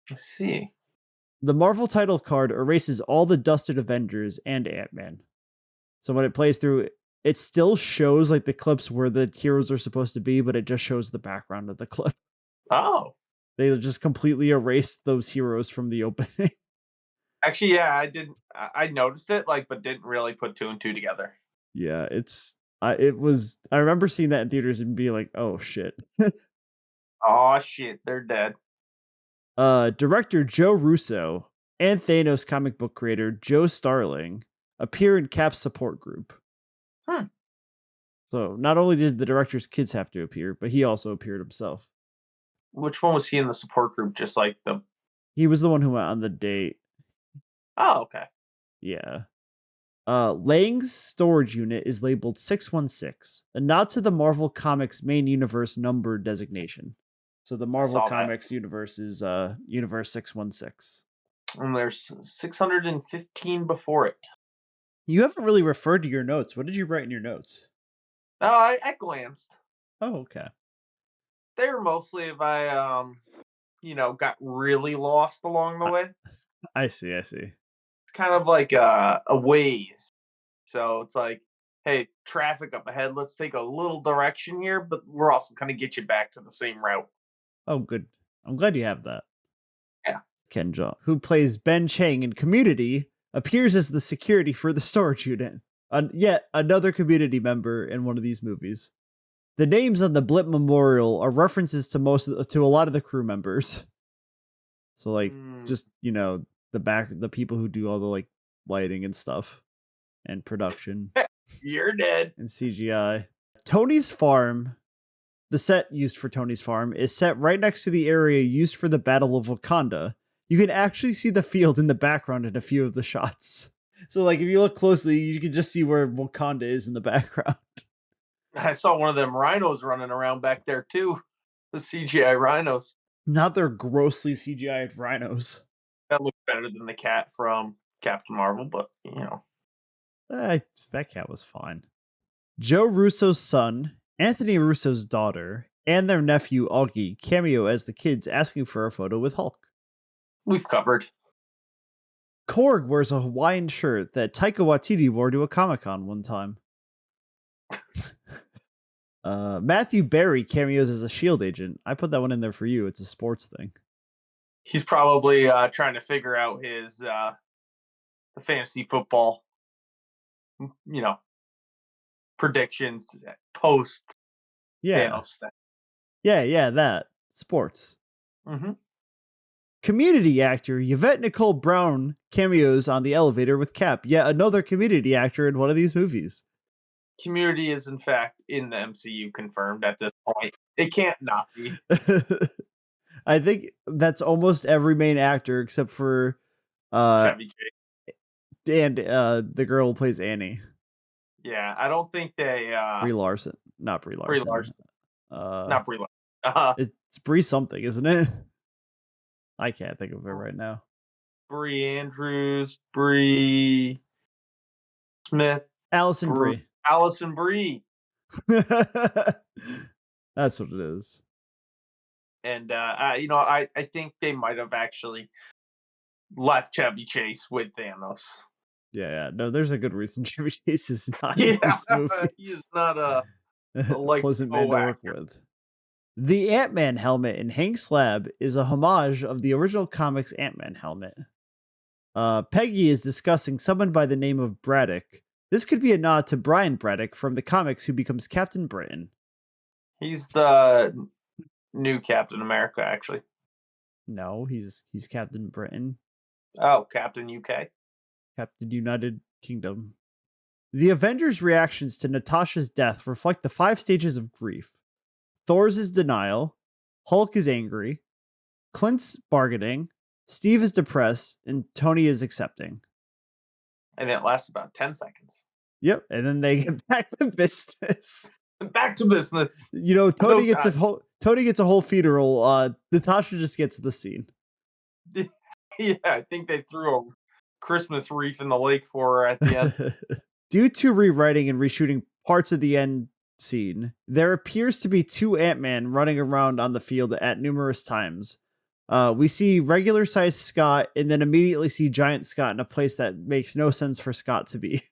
Let's see. The Marvel title card erases all the dusted Avengers and Ant-Man. So when it plays through, it still shows like the clips where the heroes are supposed to be, but it just shows the background of the clip. Oh, They just completely erased those heroes from the opening. actually, yeah, I didn't. I noticed it, like, but didn't really put two and two together. Yeah, it was I remember seeing that in theaters and being like, "Oh shit." Oh shit, they're dead. Director Joe Russo and Thanos comic book creator Joe Starling appear in Cap's support group. Hmm. So not only did the director's kids have to appear, but he also appeared himself. Which one was he in the support group? Just like the. He was the one who went on the date. Oh, okay. Yeah. Lang's storage unit is labeled 616, a nod to the Marvel Comics main universe number designation. So the Marvel Saw that. Comics universe is universe 616. And there's 615 before it. You haven't really referred to your notes. What did you write in your notes? Oh, I glanced. Oh, okay. They were mostly if I got really lost along the I, way. I see. I see. It's kind of like a ways. So it's like, hey, traffic up ahead. Let's take a little direction here, but we're also kind of get you back to the same route. Oh, good. I'm glad you have that. Yeah. Kenja, who plays Ben Chang in Community, appears as the security for the storage unit. Yet another community member in one of these movies. The names on the Blip Memorial are references to to a lot of the crew members. So like Mm, just, the people who do all the like lighting and stuff and production you're dead. and CGI. Tony's farm, the set used for Tony's farm is set right next to the area used for the Battle of Wakanda. You can actually see the field in the background in a few of the shots. So like if you look closely, you can just see where Wakanda is in the background. I saw one of them rhinos running around back there too. The CGI rhinos. Not their grossly CGI'd rhinos. That looked better than the cat from Captain Marvel, but That cat was fine. Joe Russo's son, Anthony Russo's daughter, and their nephew Augie cameo as the kids asking for a photo with Hulk. we've covered. Korg wears a Hawaiian shirt that Taika Waititi wore to a Comic Con one time. Matthew Berry cameos as a Shield agent. I put that one in there for you. It's a sports thing. He's probably trying to figure out his the fantasy football, you know, predictions post Yeah, Thanos. yeah, that sports. Mm-hmm. Community actor Yvette Nicole Brown cameos on the elevator with Cap. Yet another community actor in one of these movies. Community is in fact in the MCU confirmed at this point. It can't not be. I think that's almost every main actor except for uh Chevy Chase. and the girl who plays Annie. Yeah, I don't think they Brie Larson. Not Brie Brie Larson. Larson, Uh not Brie Larson. Uh, it's Brie something, isn't it? I can't think of it right now. Brie Andrews, Brie Smith, Allison Brie, Brie. Allison Brie, That's what it is. and I think they might have actually left Chevy Chase with Thanos. Yeah. No, there's a good reason Chevy Chase is not in Yeah, these he is movies. not a A pleasant man likable to work actor. with. The Ant-Man helmet in Hank's lab is a homage of the original comics Ant-Man helmet. Peggy is discussing someone by the name of Braddock. This could be a nod to Brian Braddock from the comics who becomes Captain Britain. He's the new Captain America, actually. No, he's Captain Britain, Oh, Captain UK. Captain United Kingdom. The Avengers' reactions to Natasha's death reflect the 5 stages of grief. Thor's is denial, Hulk is angry, Clint's bargaining, Steve is depressed, and Tony is accepting. And it lasts about 10 seconds. Yep, and then they get back to business. Back to business. You know, Oh, Tony gets a whole funeral. Natasha just gets the scene. Yeah, I think they threw a Christmas wreath in the lake for her at the end. Due to rewriting and reshooting parts of the end scene, there appears to be 2 Ant-Man running around on the field at numerous times. We see regular sized Scott and then immediately see giant Scott in a place that makes no sense for Scott to be.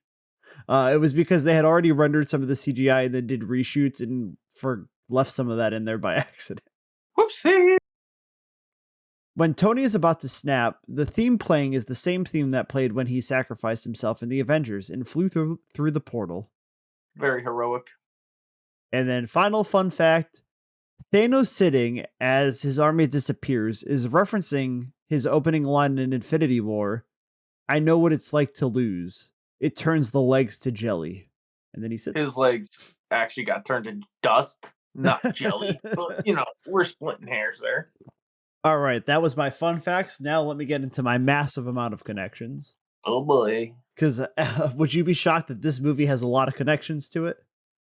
It was because they had already rendered some of the CGI and then did reshoots and left some of that in there by accident. Whoopsie. When Tony is about to snap, the theme playing is the same theme that played when he sacrificed himself in the Avengers and flew through the portal. Very heroic. And then final fun fact, Thanos sitting as his army disappears is referencing his opening line in Infinity War, "I know what it's like to lose. It turns the legs to jelly." And then he sits. His legs actually got turned to dust, not jelly. But, we're splitting hairs there. All right, that was my fun facts. Now let me get into my massive amount of connections. Oh boy. Because would you be shocked that this movie has a lot of connections to it?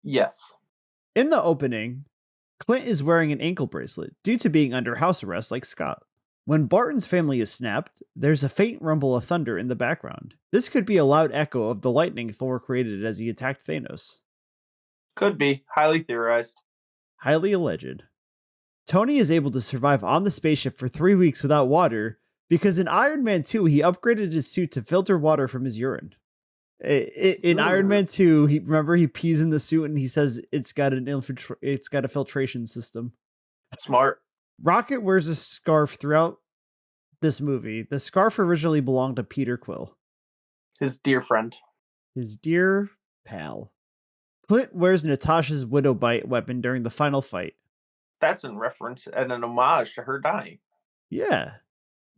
Yes. In the opening, Clint is wearing an ankle bracelet due to being under house arrest like Scott. When Barton's family is snapped, there's a faint rumble of thunder in the background. This could be a loud echo of the lightning Thor created as he attacked Thanos. Could be. Highly theorized. Highly alleged. Tony is able to survive on the spaceship for 3 weeks without water because in Iron Man 2, he upgraded his suit to filter water from his urine. In Iron Man 2, he pees in the suit and he says it's got a filtration system. Smart. Rocket wears a scarf throughout this movie. The scarf originally belonged to Peter Quill, his dear friend. His dear pal. Clint wears Natasha's widow bite weapon during the final fight. That's in reference and an homage to her dying. Yeah.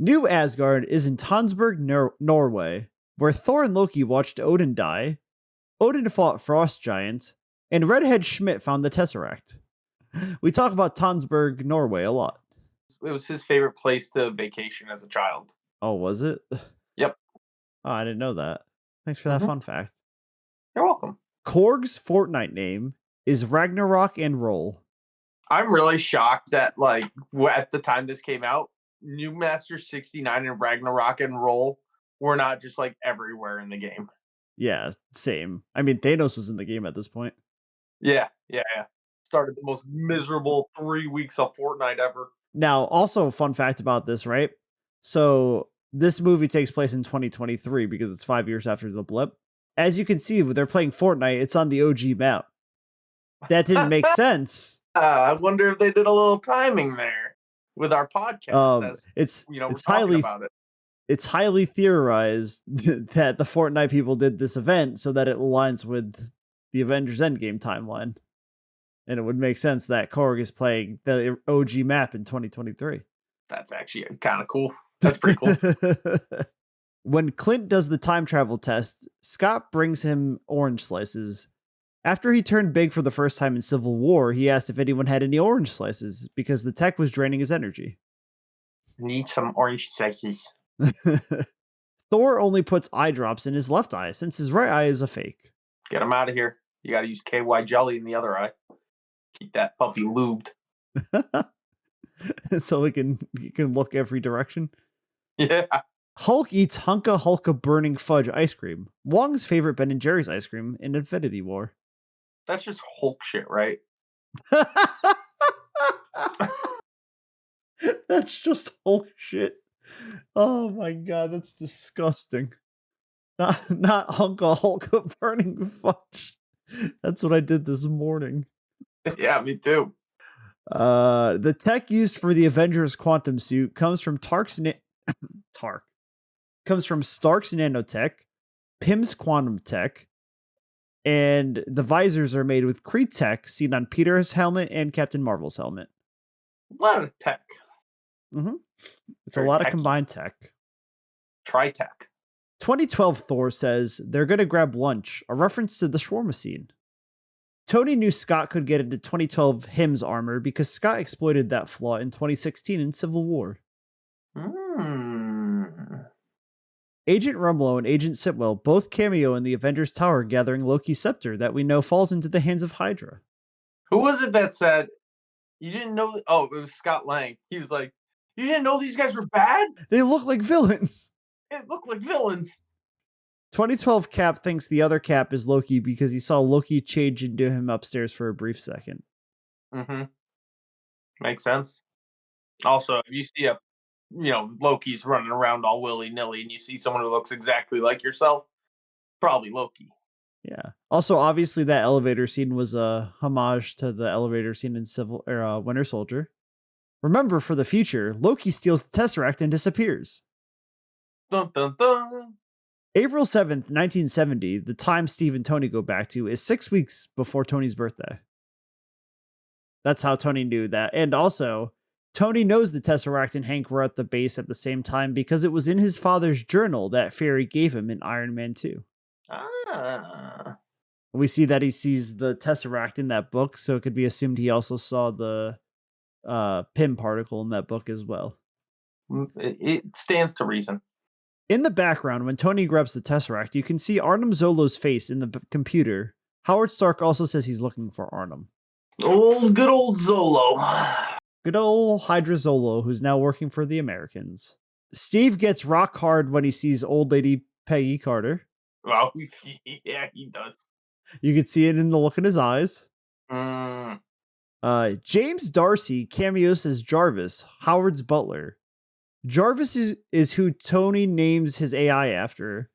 New Asgard is in Tonsberg, Norway, where Thor and Loki watched Odin die, Odin fought Frost Giant, and Redhead Schmidt found the Tesseract. We talk about Tonsberg, Norway a lot. It was his favorite place to vacation as a child. Oh, was it? Yep. Oh, I didn't know that. Thanks for that fun fact. You're welcome. Korg's Fortnite name is Ragnarok and Roll. I'm really shocked that, at the time this came out, New Master 69 and Ragnarok and Roll were not just, everywhere in the game. Yeah, same. I mean, Thanos was in the game at this point. Yeah. Started the most miserable 3 weeks of Fortnite ever. Now, also a fun fact about this, right? So, this movie takes place in 2023 because it's 5 years after the blip. As you can see, when they're playing Fortnite, it's on the OG map. That didn't make sense. I wonder if they did a little timing there with our podcast. It's talking about it. It's highly theorized that the Fortnite people did this event so that it aligns with the Avengers Endgame timeline. And it would make sense that Korg is playing the OG map in 2023. That's actually kind of cool. That's pretty cool. When Clint does the time travel test, Scott brings him orange slices. After he turned big for the first time in Civil War, he asked if anyone had any orange slices because the tech was draining his energy. Need some orange slices. Thor only puts eye drops in his left eye since his right eye is a fake. Get him out of here. You got to use KY jelly in the other eye. Keep that puppy lubed. So he can look every direction. Yeah. Hulk eats Hulka burning fudge ice cream. Wong's favorite Ben & Jerry's ice cream in Infinity War. That's just Hulk shit, right? That's just Hulk shit. Oh my god, that's disgusting. Not Hulka burning fudge. That's what I did this morning. Yeah, me too. The tech used for the Avengers quantum suit comes from Stark's nanotech, Pym's quantum tech, and the visors are made with Kree tech seen on Peter's helmet and Captain Marvel's helmet. A lot of tech. Mm-hmm. It's Very a lot techy. of combined tech. Tri-tech. 2012 Thor says they're going to grab lunch, a reference to the shawarma scene. Tony knew Scott could get into 2012 Hymn's armor because Scott exploited that flaw in 2016 in Civil War. Hmm. Agent Rumlow and Agent Sitwell both cameo in the Avengers Tower gathering Loki's scepter that we know falls into the hands of Hydra. Who was it that said you didn't know? Oh, it was Scott Lang. He was like, "You didn't know these guys were bad? They look like villains. It looked like villains." 2012 Cap thinks the other Cap is Loki because he saw Loki change into him upstairs for a brief second. Mm-hmm. Makes sense. Also, if you see Loki's running around all willy nilly, and you see someone who looks exactly like yourself, probably Loki. Yeah. Also, obviously, that elevator scene was a homage to the elevator scene in Civil or Winter Soldier. Remember, for the future, Loki steals the Tesseract and disappears. Dun dun dun. April 7th, 1970, the time Steve and Tony go back to, is 6 weeks before Tony's birthday. That's how Tony knew that. And also, Tony knows the Tesseract and Hank were at the base at the same time because it was in his father's journal that Fury gave him in Iron Man 2. Ah. We see that he sees the Tesseract in that book, so it could be assumed he also saw the Pym particle in that book as well. It stands to reason. In the background, when Tony grabs the Tesseract, you can see Arnim Zolo's face in the computer. Howard Stark also says he's looking for Arnim. Good old Zolo. Good old Hydra Zolo, who's now working for the Americans. Steve gets rock hard when he sees old lady Peggy Carter. Well, yeah, he does. You can see it in the look in his eyes. Mm. James Darcy cameos as Jarvis, Howard's butler. Jarvis is who Tony names his AI after.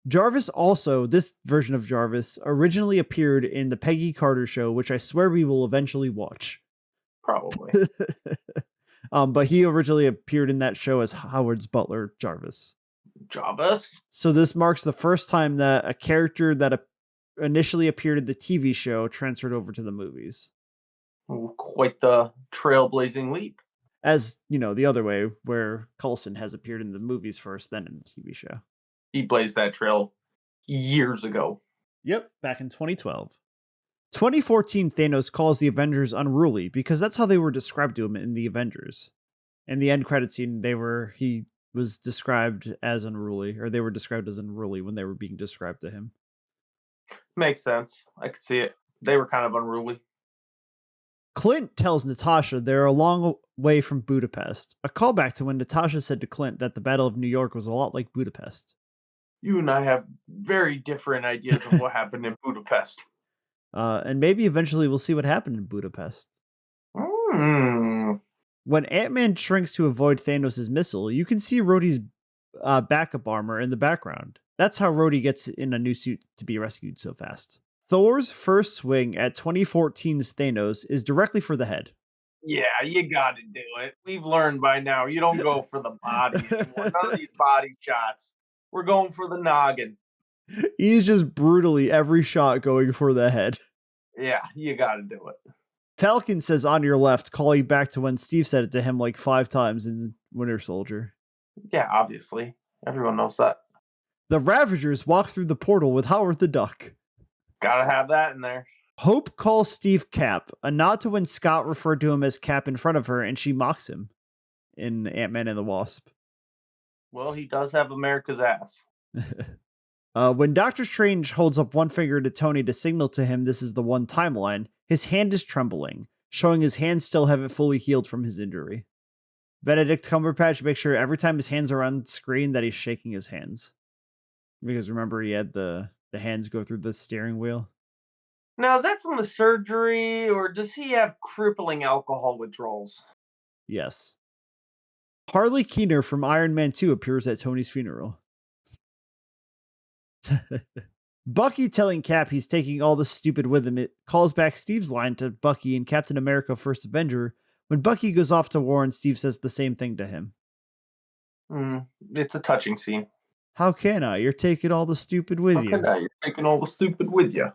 Jarvis also, this version of Jarvis, originally appeared in the Peggy Carter show, which I swear we will eventually watch. Probably. But he originally appeared in that show as Howard's butler, Jarvis. Jarvis? So this marks the first time that a character that initially appeared in the TV show transferred over to the movies. Quite the trailblazing leap. As, the other way, where Coulson has appeared in the movies first, then in the TV show. He blazed that trail years ago. Yep, back in 2012. 2014, Thanos calls the Avengers unruly because that's how they were described to him in the Avengers. In the end credit scene, he was described as unruly, or they were described as unruly when they were being described to him. Makes sense. I could see it. They were kind of unruly. Clint tells Natasha they're a long way from Budapest, a callback to when Natasha said to Clint that the Battle of New York was a lot like Budapest. You and I have very different ideas of what happened in Budapest. And maybe eventually we'll see what happened in Budapest. Mm. When Ant-Man shrinks to avoid Thanos' missile, you can see Rhodey's backup armor in the background. That's how Rhodey gets in a new suit to be rescued so fast. Thor's first swing at 2014's Thanos is directly for the head. Yeah, you gotta do it. We've learned by now, you don't go for the body anymore. None of these body shots. We're going for the noggin. He's just brutally every shot going for the head. Yeah, you gotta do it. Falcon says on your left, calling back to when Steve said it to him like 5 times in Winter Soldier. Yeah, obviously. Everyone knows that. The Ravagers walk through the portal with Howard the Duck. Gotta have that in there. Hope calls Steve Cap, a nod to when Scott referred to him as Cap in front of her, and she mocks him in Ant-Man and the Wasp. Well, he does have America's ass. When Doctor Strange holds up one finger to Tony to signal to him this is the one timeline, his hand is trembling, showing his hands still haven't fully healed from his injury. Benedict Cumberbatch makes sure every time his hands are on screen that he's shaking his hands. Because remember, he had the hands go through the steering wheel. Now, is that from the surgery, or does he have crippling alcohol withdrawals? Yes. Harley Keener from Iron Man 2 appears at Tony's funeral. Bucky telling Cap he's taking all the stupid with him. It calls back Steve's line to Bucky in Captain America First Avenger when Bucky goes off to war and Steve says the same thing to him. It's a touching scene. How can I? You're taking all the stupid with you. You're taking all the stupid with you.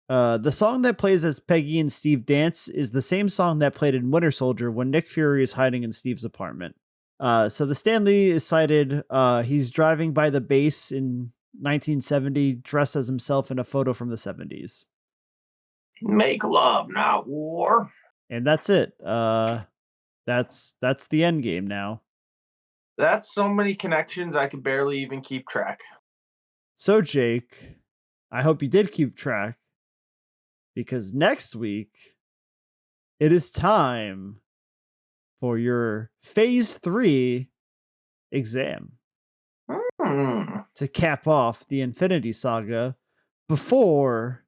The song that plays as Peggy and Steve dance is the same song that played in Winter Soldier when Nick Fury is hiding in Steve's apartment. So the Stanley is cited. He's driving by the base in 1970, dressed as himself in a photo from the 70s, Make love, not war. and that's it. That's the end game now. That's so many connections I could barely even keep track. So Jake, I hope you did keep track because next week it is time for your phase 3 exam Hmm. to cap off the Infinity Saga before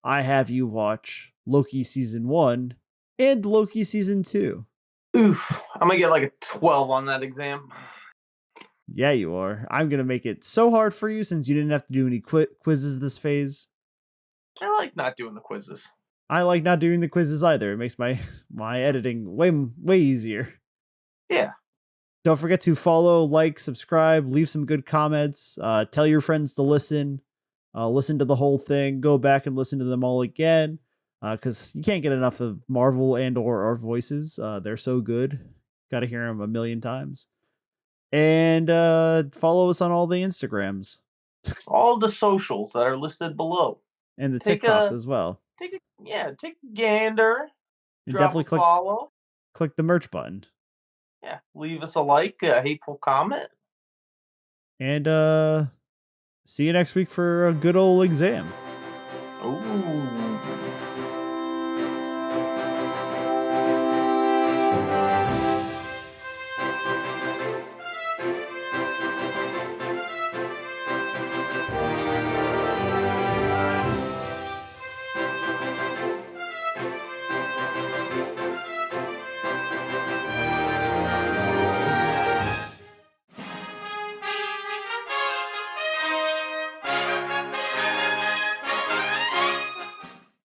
I have you watch Loki season 1 and Loki season 2. Oof. I'm gonna get like a 12 on that exam. Yeah, you are. I'm going to make it so hard for you since you didn't have to do any quizzes this phase. I like not doing the quizzes. I like not doing the quizzes either. It makes my my editing way easier. Yeah. Don't forget to follow, like, subscribe, leave some good comments, tell your friends to listen, listen to the whole thing, go back and listen to them all again, because you can't get enough of Marvel and or our voices. They're so good. Got to hear them a million times. And follow us on all the Instagrams All the socials that are listed below. and the Take TikToks a as well. take a gander, And drop definitely a follow. click the merch button. Yeah, leave us a like, a hateful comment. And see you next week for a good old exam. Ooh.